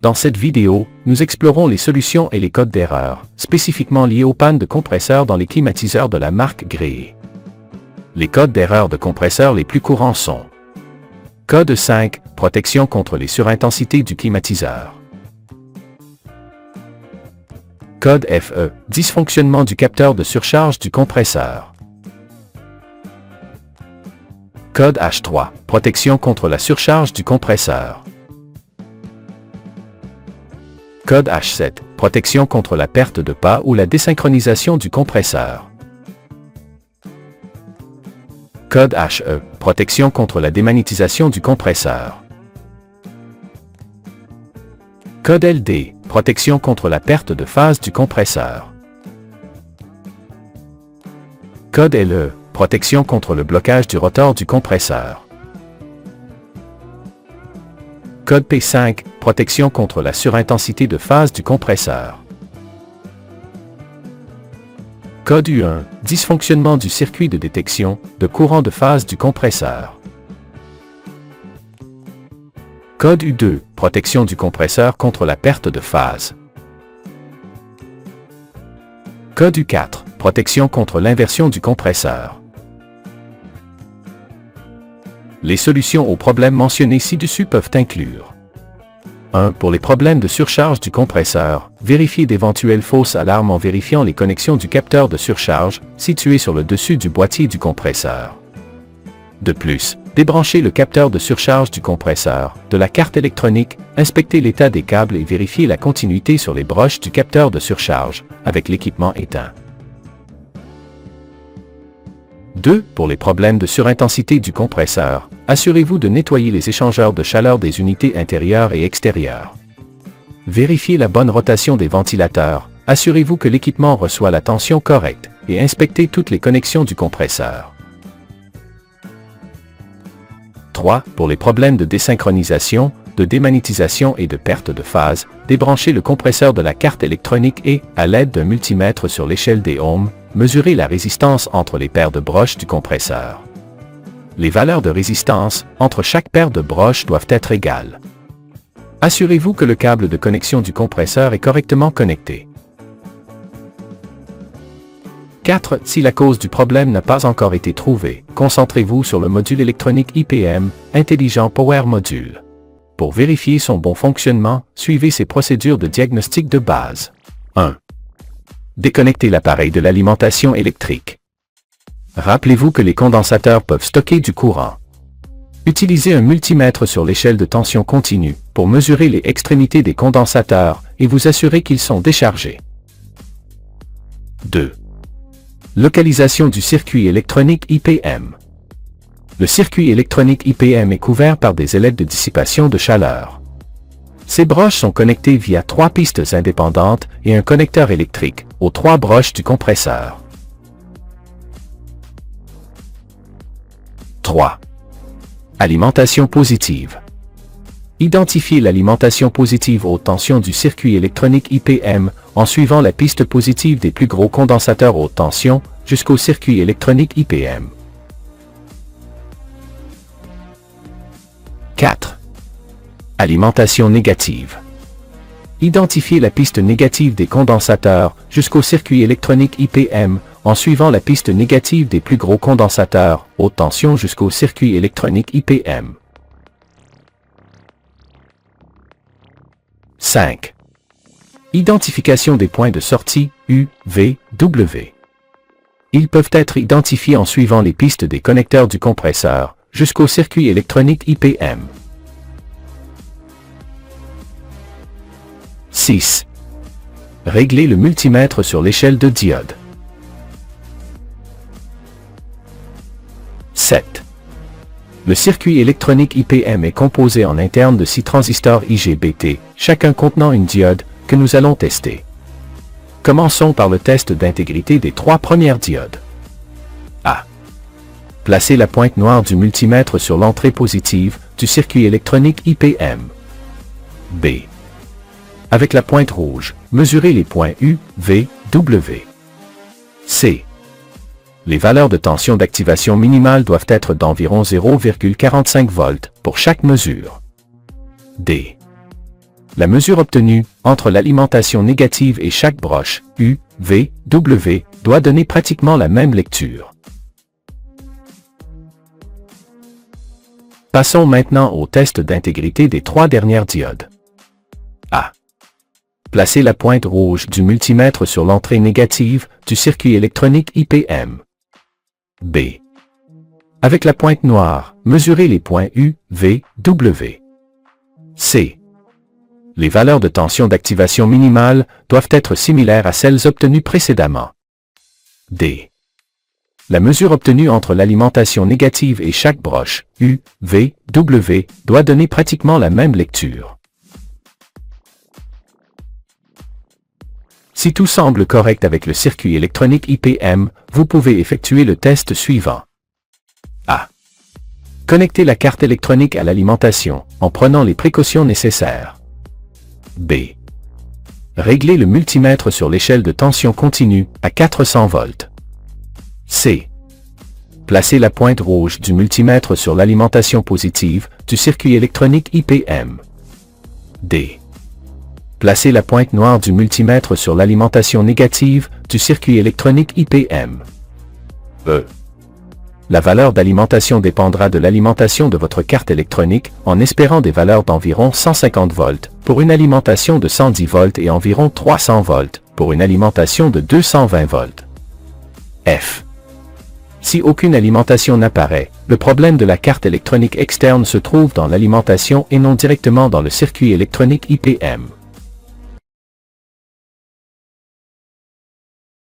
Dans cette vidéo, nous explorons les solutions et les codes d'erreur, spécifiquement liés aux pannes de compresseurs dans les climatiseurs de la marque Gree. Les codes d'erreur de compresseurs les plus courants sont: Code 5, protection contre les surintensités du climatiseur. Code FE, dysfonctionnement du capteur de surcharge du compresseur. Code H3, protection contre la surcharge du compresseur. Code H7, protection contre la perte de pas ou la désynchronisation du compresseur. Code HE, protection contre la démagnétisation du compresseur. Code LD, protection contre la perte de phase du compresseur. Code LE, protection contre le blocage du rotor du compresseur. Code P5, protection contre la surintensité de phase du compresseur. Code U1, dysfonctionnement du circuit de détection de courant de phase du compresseur. Code U2, protection du compresseur contre la perte de phase. Code U4, protection contre l'inversion du compresseur. Les solutions aux problèmes mentionnés ci-dessus peuvent inclure: 1. Pour les problèmes de surcharge du compresseur, vérifiez d'éventuelles fausses alarmes en vérifiant les connexions du capteur de surcharge situé sur le dessus du boîtier du compresseur. De plus, débranchez le capteur de surcharge du compresseur de la carte électronique, inspectez l'état des câbles et vérifiez la continuité sur les broches du capteur de surcharge avec l'équipement éteint. 2. Pour les problèmes de surintensité du compresseur, assurez-vous de nettoyer les échangeurs de chaleur des unités intérieures et extérieures. Vérifiez la bonne rotation des ventilateurs, assurez-vous que l'équipement reçoit la tension correcte, et inspectez toutes les connexions du compresseur. 3. Pour les problèmes de désynchronisation, de démagnétisation et de perte de phase, débranchez le compresseur de la carte électronique et, à l'aide d'un multimètre sur l'échelle des ohms, mesurez la résistance entre les paires de broches du compresseur. Les valeurs de résistance entre chaque paire de broches doivent être égales. Assurez-vous que le câble de connexion du compresseur est correctement connecté. 4. Si la cause du problème n'a pas encore été trouvée, concentrez-vous sur le module électronique IPM, Intelligent Power Module. Pour vérifier son bon fonctionnement, suivez ces procédures de diagnostic de base. 1. Déconnectez l'appareil de l'alimentation électrique. Rappelez-vous que les condensateurs peuvent stocker du courant. Utilisez un multimètre sur l'échelle de tension continue pour mesurer les extrémités des condensateurs et vous assurer qu'ils sont déchargés. 2. Localisation du circuit électronique IPM. Le circuit électronique IPM est couvert par des ailettes de dissipation de chaleur. Ces broches sont connectées via 3 pistes indépendantes et un connecteur électrique aux 3 broches du compresseur. 3. Alimentation positive. Identifiez l'alimentation positive haute tension du circuit électronique IPM en suivant la piste positive des plus gros condensateurs haute tension jusqu'au circuit électronique IPM. 4. Alimentation négative. Identifiez la piste négative des condensateurs jusqu'au circuit électronique IPM en suivant la piste négative des plus gros condensateurs haute tension jusqu'au circuit électronique IPM. 5. Identification des points de sortie U, V, W. Ils peuvent être identifiés en suivant les pistes des connecteurs du compresseur jusqu'au circuit électronique IPM. 6. Réglez le multimètre sur l'échelle de diode. 7. Le circuit électronique IPM est composé en interne de 6 transistors IGBT, chacun contenant une diode, que nous allons tester. Commençons par le test d'intégrité des 3 premières diodes. A. Placez la pointe noire du multimètre sur l'entrée positive du circuit électronique IPM. B. Avec la pointe rouge, mesurez les points U, V, W. C. Les valeurs de tension d'activation minimale doivent être d'environ 0,45 volts pour chaque mesure. D. La mesure obtenue, entre l'alimentation négative et chaque broche, U, V, W, doit donner pratiquement la même lecture. Passons maintenant au test d'intégrité des 3 dernières diodes. A. Placez la pointe rouge du multimètre sur l'entrée négative du circuit électronique IPM. B. Avec la pointe noire, mesurez les points U, V, W. C. Les valeurs de tension d'activation minimale doivent être similaires à celles obtenues précédemment. D. La mesure obtenue entre l'alimentation négative et chaque broche, U, V, W, doit donner pratiquement la même lecture. Si tout semble correct avec le circuit électronique IPM, vous pouvez effectuer le test suivant. A. Connectez la carte électronique à l'alimentation, en prenant les précautions nécessaires. B. Réglez le multimètre sur l'échelle de tension continue à 400 volts. C. Placez la pointe rouge du multimètre sur l'alimentation positive du circuit électronique IPM. D. Placez la pointe noire du multimètre sur l'alimentation négative du circuit électronique IPM. E. La valeur d'alimentation dépendra de l'alimentation de votre carte électronique, en espérant des valeurs d'environ 150 volts pour une alimentation de 110 volts et environ 300 volts pour une alimentation de 220 volts. F. Si aucune alimentation n'apparaît, le problème de la carte électronique externe se trouve dans l'alimentation et non directement dans le circuit électronique IPM.